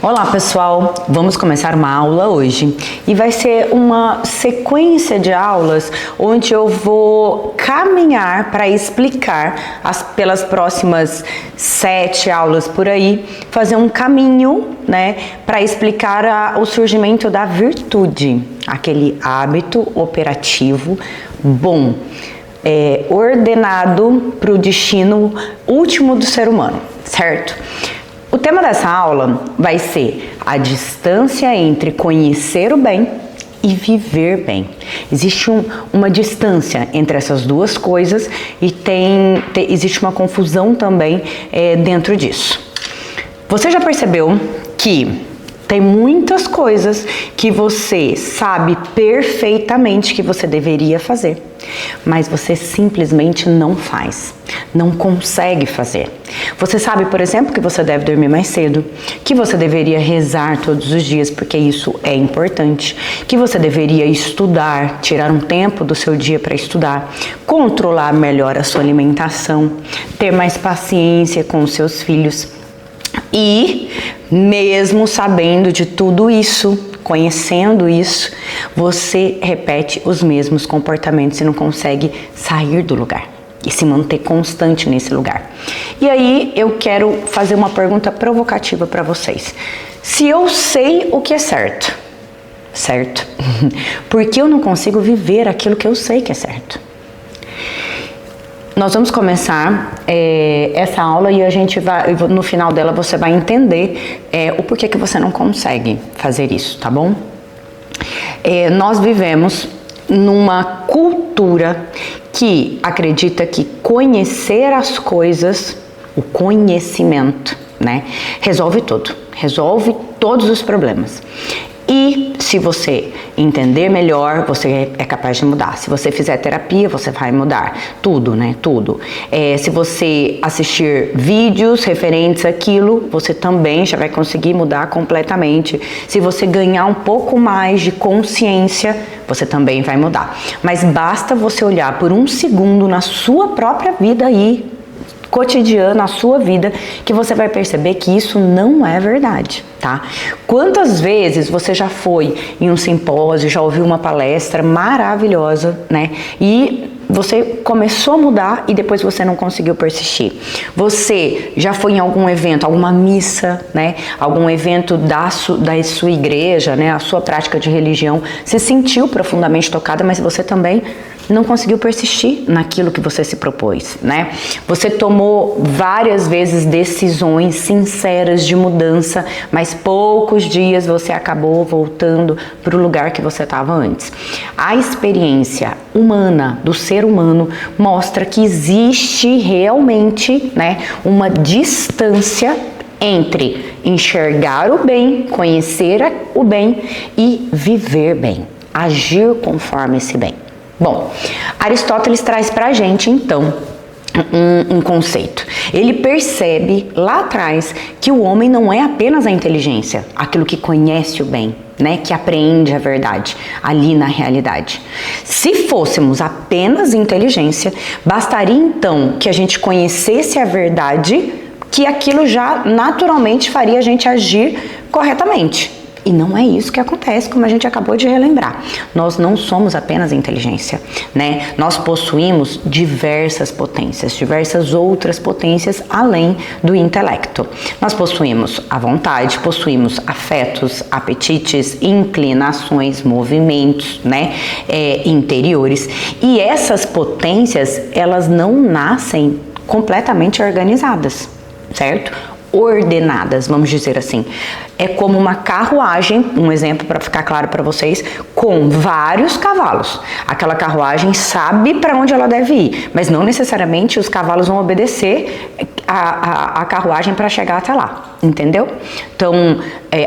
Olá pessoal, vamos começar uma aula hoje e vai ser uma sequência de aulas onde eu vou caminhar para explicar pelas próximas 7 aulas por aí, fazer um caminho, né, para explicar o surgimento da virtude, aquele hábito operativo bom, ordenado para o destino último do ser humano, certo? O tema dessa aula vai ser a distância entre conhecer o bem e viver bem. Existe uma distância entre essas duas coisas e existe uma confusão também dentro disso. Você já percebeu que tem muitas coisas que você sabe perfeitamente que você deveria fazer, mas você simplesmente não faz, não consegue fazer. Você sabe, por exemplo, que você deve dormir mais cedo, que você deveria rezar todos os dias, porque isso é importante, que você deveria estudar, tirar um tempo do seu dia para estudar, controlar melhor a sua alimentação, ter mais paciência com os seus filhos. E mesmo sabendo de tudo isso, conhecendo isso, você repete os mesmos comportamentos e não consegue sair do lugar e se manter constante nesse lugar. E aí eu quero fazer uma pergunta provocativa para vocês. Se eu sei o que é certo, por que eu não consigo viver aquilo que eu sei que é certo? Nós vamos começar essa aula e a gente vai, no final dela você vai entender o porquê que você não consegue fazer isso, tá bom? Nós vivemos numa cultura que acredita que conhecer as coisas, o conhecimento, né, resolve tudo, resolve todos os problemas. E se você entender melhor, você é capaz de mudar. Se você fizer terapia, você vai mudar. Tudo, né? Tudo. Se você assistir vídeos referentes àquilo, você também já vai conseguir mudar completamente. Se você ganhar um pouco mais de consciência, você também vai mudar. Mas basta você olhar por um segundo na sua própria vida aí, cotidiana, a sua vida, que você vai perceber que isso não é verdade, tá? Quantas vezes você já foi em um simpósio, já ouviu uma palestra maravilhosa, né? E você começou a mudar e depois você não conseguiu persistir. Você já foi em algum evento, alguma missa, né? Algum evento da sua igreja, né? A sua prática de religião, se sentiu profundamente tocada, mas você também não conseguiu persistir naquilo que você se propôs, né? Você tomou várias vezes decisões sinceras de mudança, mas poucos dias você acabou voltando para o lugar que você estava antes. A experiência humana, do ser humano, mostra que existe realmente, né, uma distância entre enxergar o bem, conhecer o bem e viver bem, agir conforme esse bem. Bom, Aristóteles traz pra gente, então, um conceito. Ele percebe lá atrás que o homem não é apenas a inteligência, aquilo que conhece o bem, né, que apreende a verdade ali na realidade. Se fôssemos apenas inteligência, bastaria então que a gente conhecesse a verdade, que aquilo já naturalmente faria a gente agir corretamente. E não é isso que acontece, como a gente acabou de relembrar. Nós não somos apenas inteligência, né? Nós possuímos diversas potências, diversas outras potências além do intelecto. Nós possuímos a vontade, possuímos afetos, apetites, inclinações, movimentos, né? Interiores. E essas potências, elas não nascem completamente organizadas, certo? Ordenadas, vamos dizer assim. É como uma carruagem, um exemplo para ficar claro para vocês, com vários cavalos. Aquela carruagem sabe para onde ela deve ir, mas não necessariamente os cavalos vão obedecer a carruagem para chegar até lá, entendeu? Então,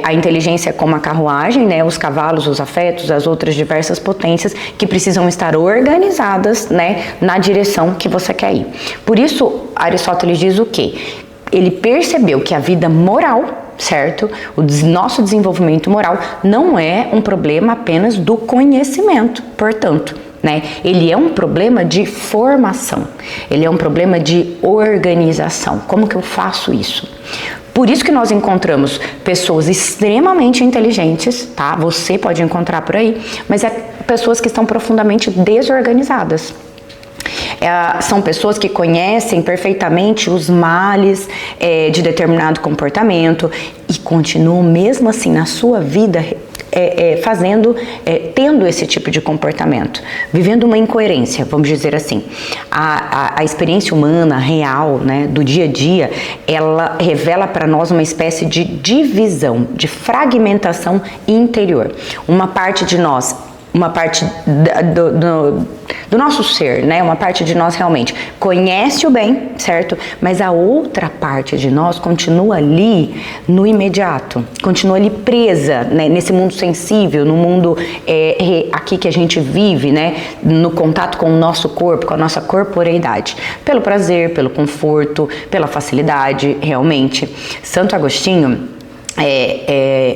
a inteligência é como a carruagem, né? Os cavalos, os afetos, as outras diversas potências que precisam estar organizadas, né, na direção que você quer ir. Por isso, Aristóteles diz o quê? Ele percebeu que a vida moral, certo? O nosso desenvolvimento moral não é um problema apenas do conhecimento, portanto, né? Ele é um problema de formação, ele é um problema de organização. Como que eu faço isso? Por isso que nós encontramos pessoas extremamente inteligentes, tá? Você pode encontrar por aí, mas é pessoas que estão profundamente desorganizadas. São pessoas que conhecem perfeitamente os males de determinado comportamento e continuam mesmo assim na sua vida tendo esse tipo de comportamento, vivendo uma incoerência, vamos dizer assim. A experiência humana real, né, do dia a dia, ela revela para nós uma espécie de divisão, de fragmentação interior. Uma parte de nós, uma parte do nosso ser, né? Uma parte de nós realmente conhece o bem, certo? Mas a outra parte de nós continua ali no imediato, continua ali presa, né? Nesse mundo sensível, no mundo aqui que a gente vive, né? No contato com o nosso corpo, com a nossa corporeidade, pelo prazer, pelo conforto, pela facilidade, realmente. Santo Agostinho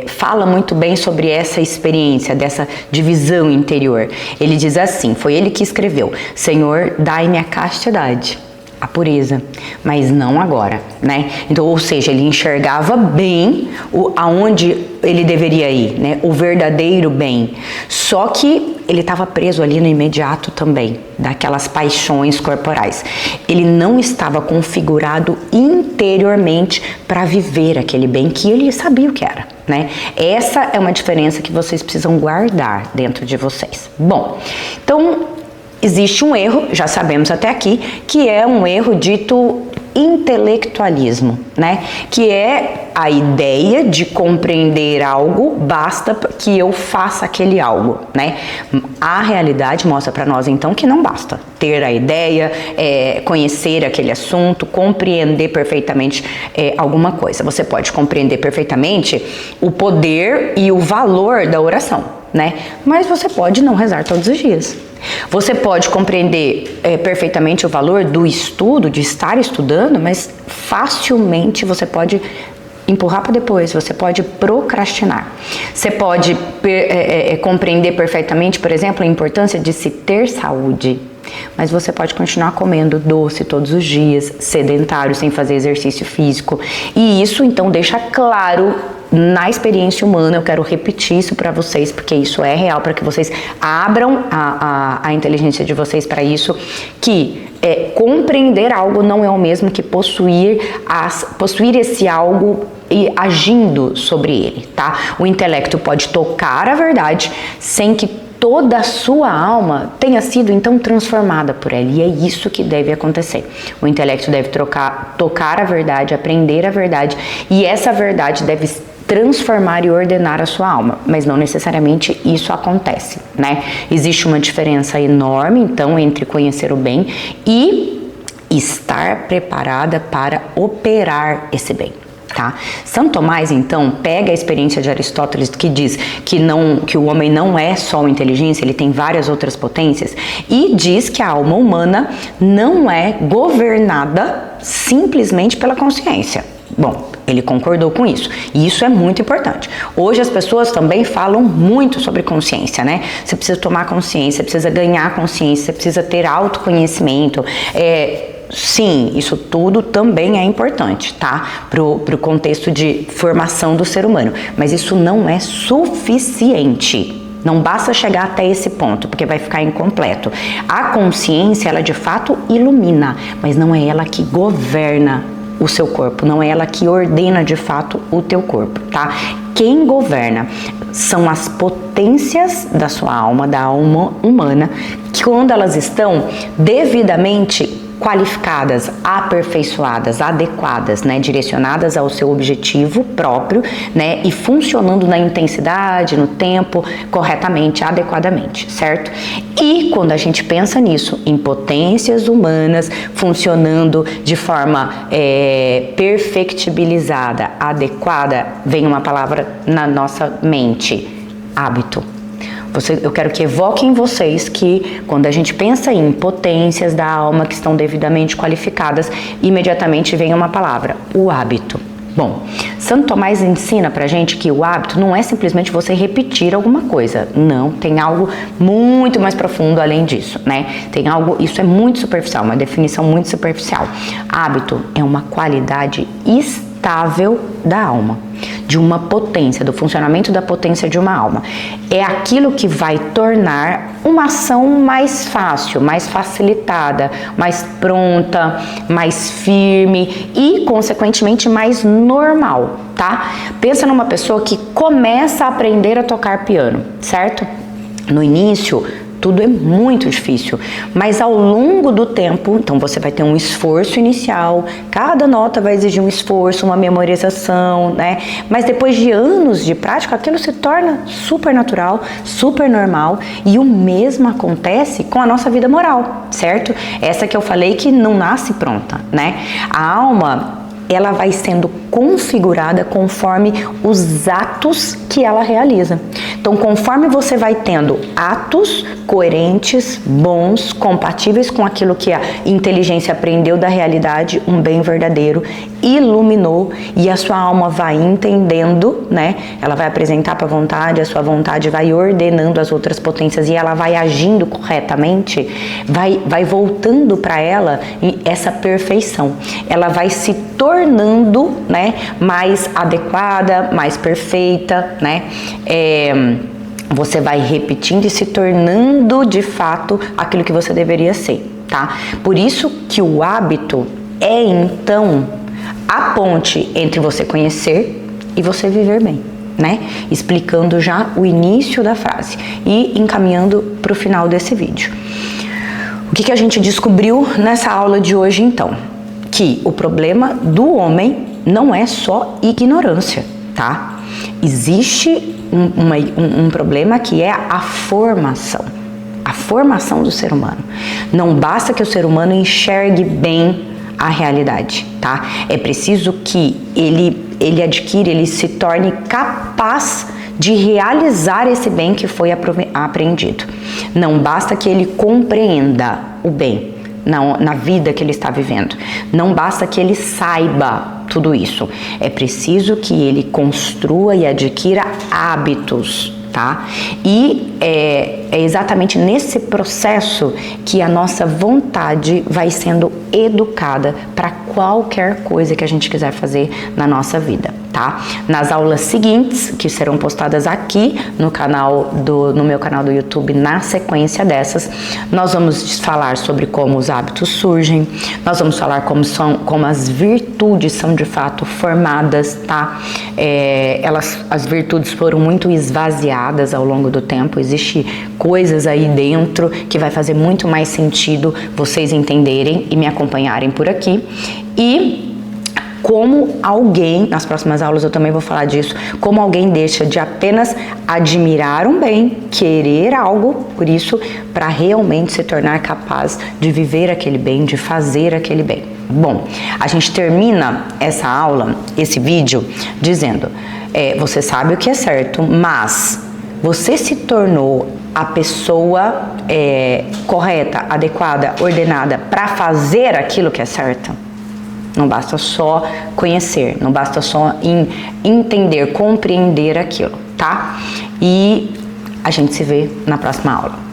fala muito bem sobre essa experiência, dessa divisão interior. Ele diz assim, foi ele que escreveu: Senhor, dai-me a castidade, a pureza, mas não agora, né? Então, ou seja, ele enxergava bem aonde ele deveria ir, né? O verdadeiro bem. Só que ele estava preso ali no imediato também, daquelas paixões corporais. Ele não estava configurado interiormente para viver aquele bem que ele sabia o que era, né? Essa é uma diferença que vocês precisam guardar dentro de vocês. Bom, então existe um erro, já sabemos até aqui, que é um erro dito intelectualismo, né? Que é a ideia de compreender algo, basta que eu faça aquele algo, né? A realidade mostra para nós então que não basta ter a ideia, conhecer aquele assunto, compreender perfeitamente alguma coisa. Você pode compreender perfeitamente o poder e o valor da oração, né? Mas você pode não rezar todos os dias. Você pode compreender perfeitamente o valor do estudo, de estar estudando, mas facilmente você pode empurrar para depois, você pode procrastinar. Você pode compreender perfeitamente, por exemplo, a importância de se ter saúde, mas você pode continuar comendo doce todos os dias, sedentário, sem fazer exercício físico. E isso então deixa claro na experiência humana, eu quero repetir isso para vocês, porque isso é real, para que vocês abram a inteligência de vocês para isso, que compreender algo não é o mesmo que possuir esse algo e agindo sobre ele, tá? O intelecto pode tocar a verdade sem que toda a sua alma tenha sido então transformada por ela, e é isso que deve acontecer. O intelecto deve tocar a verdade, aprender a verdade, e essa verdade deve transformar e ordenar a sua alma, mas não necessariamente isso acontece, né? Existe uma diferença enorme então entre conhecer o bem e estar preparada para operar esse bem. Tá? São Tomás, então, pega a experiência de Aristóteles, que diz que o homem não é só uma inteligência, ele tem várias outras potências, e diz que a alma humana não é governada simplesmente pela consciência. Bom, ele concordou com isso, e isso é muito importante. Hoje as pessoas também falam muito sobre consciência, né? Você precisa tomar consciência, você precisa ganhar consciência, você precisa ter autoconhecimento. Sim, isso tudo também é importante, tá? Pro contexto de formação do ser humano. Mas isso não é suficiente. Não basta chegar até esse ponto, porque vai ficar incompleto. A consciência, ela de fato ilumina, mas não é ela que governa o seu corpo, não é ela que ordena de fato o teu corpo, tá? Quem governa são as potências da sua alma, da alma humana, que quando elas estão devidamente qualificadas, aperfeiçoadas, adequadas, né, direcionadas ao seu objetivo próprio, né, e funcionando na intensidade, no tempo, corretamente, adequadamente, certo? E quando a gente pensa nisso, em potências humanas funcionando de forma perfectibilizada, adequada, vem uma palavra na nossa mente: hábito. Eu quero que evoquem em vocês que quando a gente pensa em potências da alma que estão devidamente qualificadas, imediatamente vem uma palavra: o hábito. Bom, Santo Tomás ensina pra gente que o hábito não é simplesmente você repetir alguma coisa. Não, tem algo muito mais profundo além disso, né? Tem algo, isso é muito superficial, uma definição muito superficial. Hábito é uma qualidade externa estável da alma, de uma potência, do funcionamento da potência de uma alma. É aquilo que vai tornar uma ação mais fácil, mais facilitada, mais pronta, mais firme e, consequentemente, mais normal, tá? Pensa numa pessoa que começa a aprender a tocar piano, certo? No início, tudo é muito difícil, mas ao longo do tempo, então você vai ter um esforço inicial, cada nota vai exigir um esforço, uma memorização, né? Mas depois de anos de prática, aquilo se torna super natural, super normal, e o mesmo acontece com a nossa vida moral, certo? Essa que eu falei que não nasce pronta, né? A alma, ela vai sendo configurada conforme os atos que ela realiza. Então, conforme você vai tendo atos coerentes, bons, compatíveis com aquilo que a inteligência aprendeu da realidade, um bem verdadeiro, iluminou, e a sua alma vai entendendo, né? Ela vai apresentar para a vontade, a sua vontade vai ordenando as outras potências e ela vai agindo corretamente, vai voltando para ela essa perfeição. Ela vai se tornando, né, mais adequada, mais perfeita, né? Você vai repetindo e se tornando de fato aquilo que você deveria ser, tá? Por isso que o hábito é então a ponte entre você conhecer e você viver bem, né? Explicando já o início da frase e encaminhando para o final desse vídeo. O que a gente descobriu nessa aula de hoje então? Que o problema do homem não é só ignorância, tá? Existe um problema que é a formação do ser humano. Não basta que o ser humano enxergue bem a realidade, tá? É preciso que ele adquira, ele se torne capaz de realizar esse bem que foi aprendido. Não basta que ele compreenda o bem na vida que ele está vivendo. Não basta que ele saiba tudo isso. É preciso que ele construa e adquira hábitos, tá? E é exatamente nesse processo que a nossa vontade vai sendo educada para qualquer coisa que a gente quiser fazer na nossa vida, tá? Nas aulas seguintes, que serão postadas aqui no meu canal do YouTube, na sequência dessas, nós vamos falar sobre como os hábitos surgem, nós vamos falar como as virtudes são de fato formadas, tá? As virtudes foram muito esvaziadas ao longo do tempo, existe coisas aí dentro que vai fazer muito mais sentido vocês entenderem e me acompanharem por aqui. E como alguém, nas próximas aulas eu também vou falar disso, como alguém deixa de apenas admirar um bem, querer algo por isso, para realmente se tornar capaz de viver aquele bem, de fazer aquele bem. Bom, a gente termina essa aula, esse vídeo, dizendo, você sabe o que é certo, mas você se tornou a pessoa correta, adequada, ordenada para fazer aquilo que é certo? Não basta só conhecer, não basta só entender, compreender aquilo, tá? E a gente se vê na próxima aula.